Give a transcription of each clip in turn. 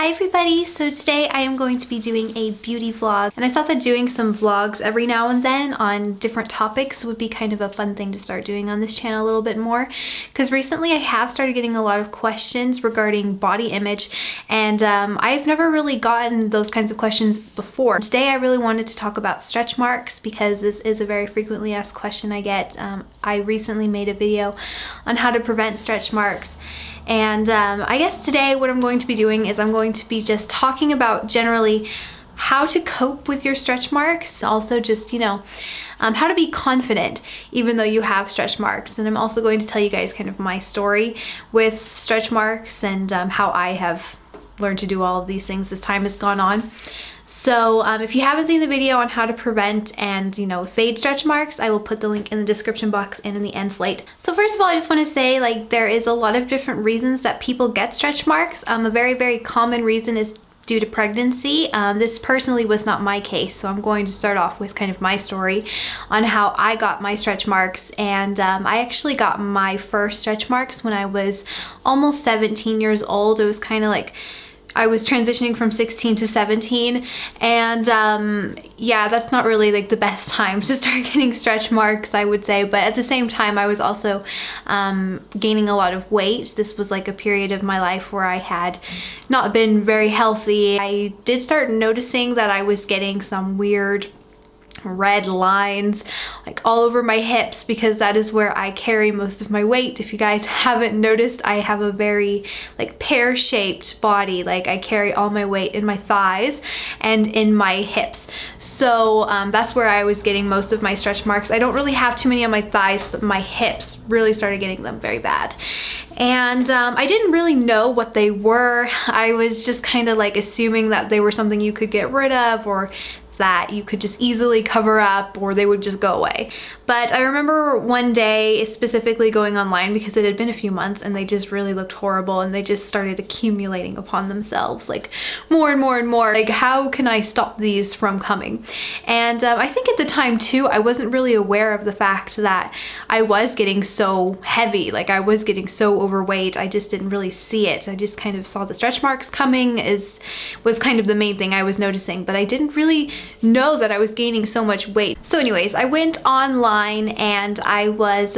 Hi everybody! So today I am going to be doing a beauty vlog, and I thought that doing some vlogs every now and then on different topics would be kind of a fun thing to start doing on this channel a little bit more, because recently I have started getting a lot of questions regarding body image, and I've never really gotten those kinds of questions before. Today I really wanted to talk about stretch marks because this is a very frequently asked question I get. I recently made a video on how to prevent stretch marks. And I guess today what I'm going to be doing is I'm going to be just talking about generally how to cope with your stretch marks. Also just, how to be confident even though you have stretch marks. And I'm also going to tell you guys kind of my story with stretch marks and how I have learned to do all of these things as time has gone on. So if you haven't seen the video on how to prevent and, fade stretch marks, I will put the link in the description box and in the end slate. So first of all, I just want to say, there is a lot of different reasons that people get stretch marks. A very, very common reason is due to pregnancy. This personally was not my case, so I'm going to start off with kind of my story on how I got my stretch marks. And I actually got my first stretch marks when I was almost 17 years old. It was kind of like I was transitioning from 16 to 17, and yeah, that's not really the best time to start getting stretch marks, I would say. But at the same time, I was also gaining a lot of weight. This was a period of my life where I had not been very healthy. I did start noticing that I was getting some weird red lines all over my hips, because that is where I carry most of my weight. If you guys haven't noticed, I have a very pear-shaped body. I carry all my weight in my thighs and in my hips. So that's where I was getting most of my stretch marks. I don't really have too many on my thighs, but my hips really started getting them very bad. And I didn't really know what they were. I was just kind of assuming that they were something you could get rid of, or that you could just easily cover up, or they would just go away. But I remember one day specifically going online, because it had been a few months and they just really looked horrible, and they just started accumulating upon themselves more and more and more. How can I stop these from coming? And I think at the time too, I wasn't really aware of the fact that I was getting so heavy. I was getting so overweight. I just didn't really see it. I just kind of saw the stretch marks coming was kind of the main thing I was noticing, but I didn't really know that I was gaining so much weight. So anyways, I went online and I was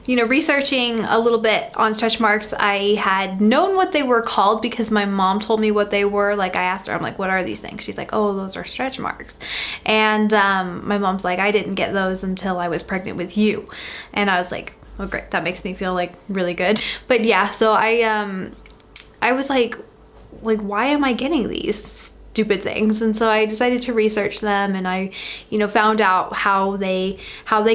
researching a little bit on stretch marks. I had known what they were called because my mom told me what they were. I asked her, I'm like, what are these things? She's like, oh, those are stretch marks. And my mom's like, I didn't get those until I was pregnant with you. And I was like, oh great, that makes me feel really good. But yeah, so I was like, why am I getting these stupid things? And so I decided to research them, and I found out how they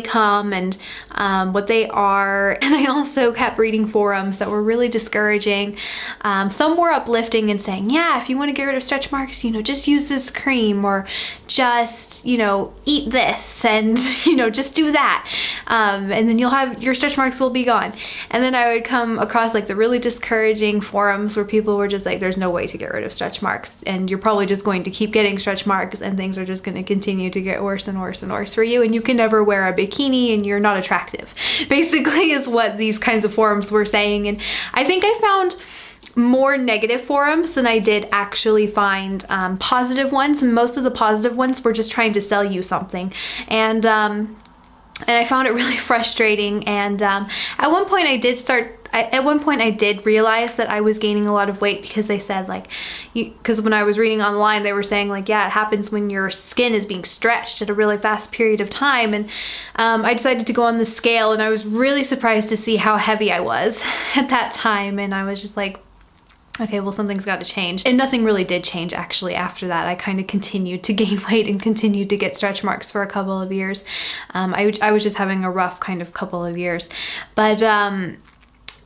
come and what they are. And I also kept reading forums that were really discouraging. Some were uplifting and saying, yeah, if you want to get rid of stretch marks, just use this cream, or just eat this, and just do that, and then your stretch marks will be gone. And then I would come across the really discouraging forums where people were just like, there's no way to get rid of stretch marks, and you're probably just going to keep getting stretch marks, and things are just going to continue to get worse and worse and worse for you, and you can never wear a bikini, and you're not attractive, basically, is what these kinds of forums were saying. And I think I found more negative forums than I did actually find positive ones. And most of the positive ones were just trying to sell you something. And I found it really frustrating. And at one point I did realize that I was gaining a lot of weight, because they said because when I was reading online, they were saying yeah, it happens when your skin is being stretched at a really fast period of time. And I decided to go on the scale, and I was really surprised to see how heavy I was at that time. And I was just like, okay, well, something's got to change. And nothing really did change actually after that. I kind of continued to gain weight and continued to get stretch marks for a couple of years. I was just having a rough kind of couple of years. But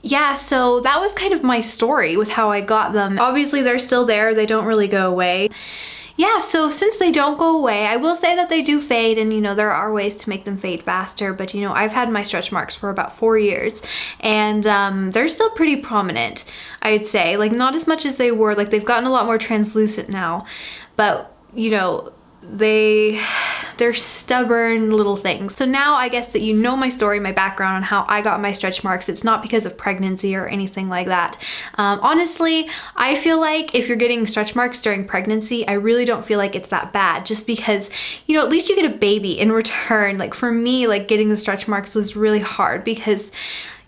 yeah, so that was kind of my story with how I got them. Obviously, they're still there. They don't really go away. Yeah, so since they don't go away, I will say that they do fade, and there are ways to make them fade faster. But I've had my stretch marks for about 4 years, and they're still pretty prominent, I'd say. Not as much as they were. They've gotten a lot more translucent now, but they're stubborn little things. So now I guess that you know my story, my background on how I got my stretch marks. It's not because of pregnancy or anything like that. Honestly, I feel like if you're getting stretch marks during pregnancy, I really don't feel like it's that bad, just because, you know, at least you get a baby in return. Like for me, like getting the stretch marks was really hard because,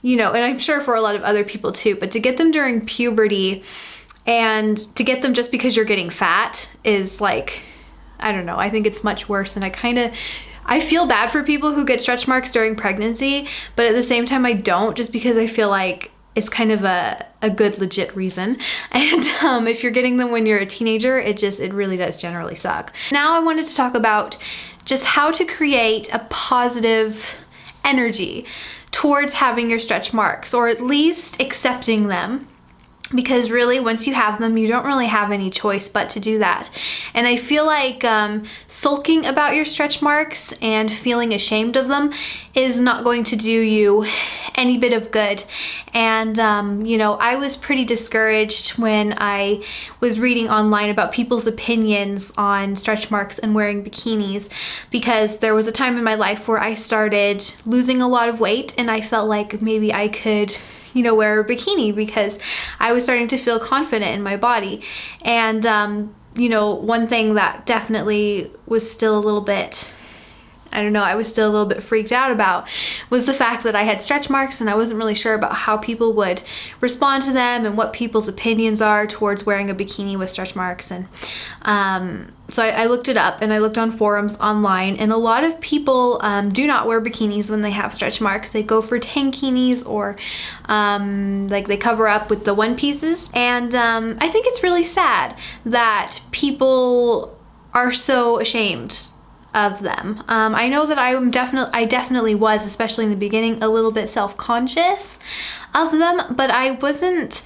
you know, and I'm sure for a lot of other people too, but to get them during puberty and to get them just because you're getting fat is like, I don't know, I think it's much worse. And I feel bad for people who get stretch marks during pregnancy, but at the same time I don't, just because I feel like it's kind of a good legit reason. And if you're getting them when you're a teenager, it really does generally suck. Now I wanted to talk about just how to create a positive energy towards having your stretch marks, or at least accepting them. Because really, once you have them, you don't really have any choice but to do that. And I feel like sulking about your stretch marks and feeling ashamed of them is not going to do you any bit of good. And, you know, I was pretty discouraged when I was reading online about people's opinions on stretch marks and wearing bikinis, because there was a time in my life where I started losing a lot of weight and I felt like maybe I could, you know, wear a bikini because I was starting to feel confident in my body. And, you know, one thing that definitely was still a little bit, I don't know, I was still a little bit freaked out about was the fact that I had stretch marks and I wasn't really sure about how people would respond to them and what people's opinions are towards wearing a bikini with stretch marks. And so I looked it up and I looked on forums online, and a lot of people do not wear bikinis when they have stretch marks. They go for tankinis, or like they cover up with the one pieces. And I think it's really sad that people are so ashamed of them. I know that I definitely was, especially in the beginning, a little bit self-conscious of them, but I wasn't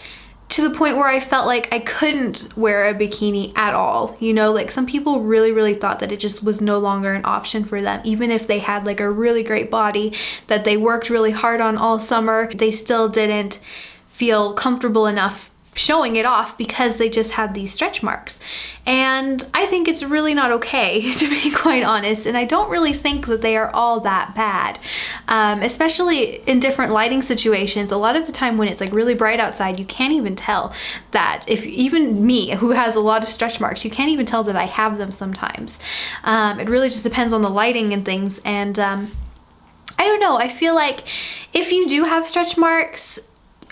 to the point where I felt like I couldn't wear a bikini at all. You know, like some people really thought that it just was no longer an option for them. Even if they had like a really great body that they worked really hard on all summer, they still didn't feel comfortable enough showing it off because they just had these stretch marks. And I think it's really not okay, to be quite honest, and I don't really think that they are all that bad, especially in different lighting situations. A lot of the time when it's like really bright outside, you can't even tell that, if even me who has a lot of stretch marks, you can't even tell that I have them sometimes. It really just depends on the lighting and things. And I don't know, I feel like if you do have stretch marks,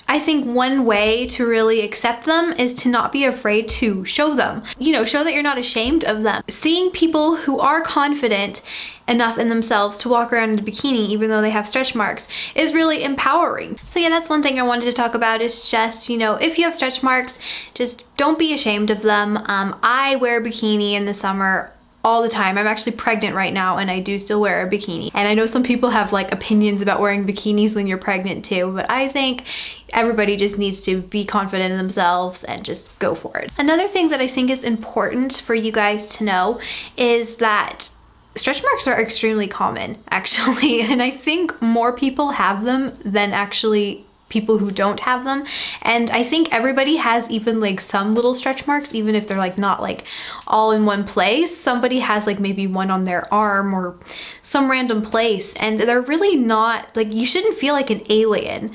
I think one way to really accept them is to not be afraid to show them. You know, show that you're not ashamed of them. Seeing people who are confident enough in themselves to walk around in a bikini even though they have stretch marks is really empowering. So yeah, that's one thing I wanted to talk about, is just, you know, if you have stretch marks, just don't be ashamed of them. I wear a bikini in the summer all the time. I'm actually pregnant right now and I do still wear a bikini. And I know some people have like opinions about wearing bikinis when you're pregnant too, but I think everybody just needs to be confident in themselves and just go for it. Another thing that I think is important for you guys to know is that stretch marks are extremely common, actually, and I think more people have them than actually people who don't have them. And I think everybody has even like some little stretch marks, even if they're like not like all in one place. Somebody has like maybe one on their arm or some random place, and they're really not like, you shouldn't feel like an alien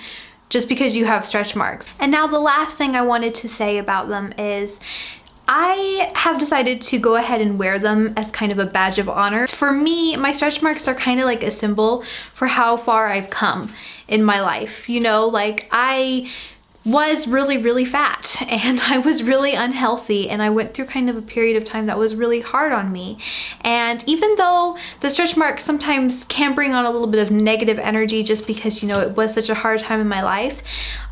just because you have stretch marks. And now the last thing I wanted to say about them is I have decided to go ahead and wear them as kind of a badge of honor. For me, my stretch marks are kind of like a symbol for how far I've come in my life. You know, like I was really fat and I was really unhealthy, and I went through kind of a period of time that was really hard on me. And even though the stretch marks sometimes can bring on a little bit of negative energy just because, you know, it was such a hard time in my life,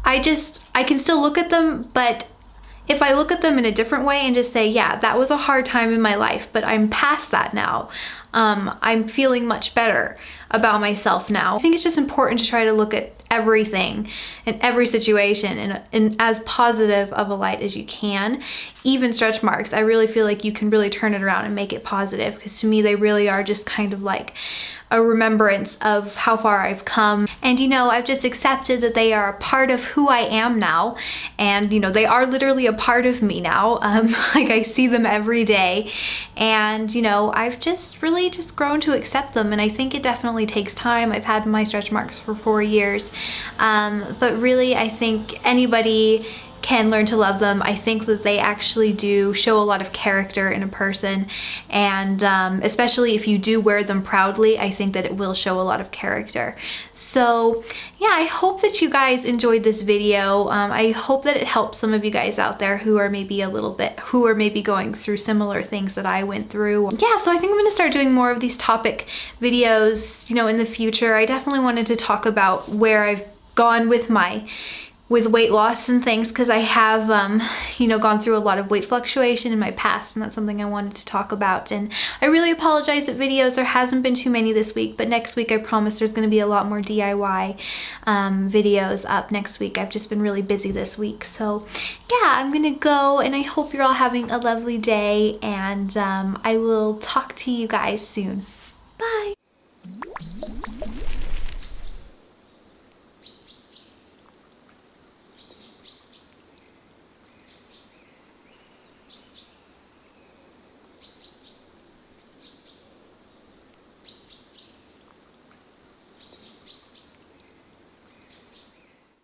I can still look at them, but if I look at them in a different way and just say, yeah, that was a hard time in my life, but I'm past that now. I'm feeling much better about myself now. I think it's just important to try to look at everything and every situation in as positive of a light as you can. Even stretch marks, I really feel like you can really turn it around and make it positive, because to me they really are just kind of like a remembrance of how far I've come. And you know, I've just accepted that they are a part of who I am now. And you know, they are literally a part of me now. Like I see them every day. And you know, I've just really just grown to accept them. And I think it definitely takes time. I've had my stretch marks for 4 years. But really, I think anybody can learn to love them. I think that they actually do show a lot of character in a person, and especially if you do wear them proudly, I think that it will show a lot of character. So yeah, I hope that you guys enjoyed this video. I hope that it helps some of you guys out there who are maybe going through similar things that I went through. Yeah, so I think I'm gonna start doing more of these topic videos, you know, in the future. I definitely wanted to talk about where I've gone with weight loss and things, because I have, you know, gone through a lot of weight fluctuation in my past, and that's something I wanted to talk about. And I really apologize that there hasn't been too many this week, but next week I promise there's going to be a lot more DIY videos up next week. I've just been really busy this week. So yeah, I'm going to go, and I hope you're all having a lovely day, and I will talk to you guys soon. Bye!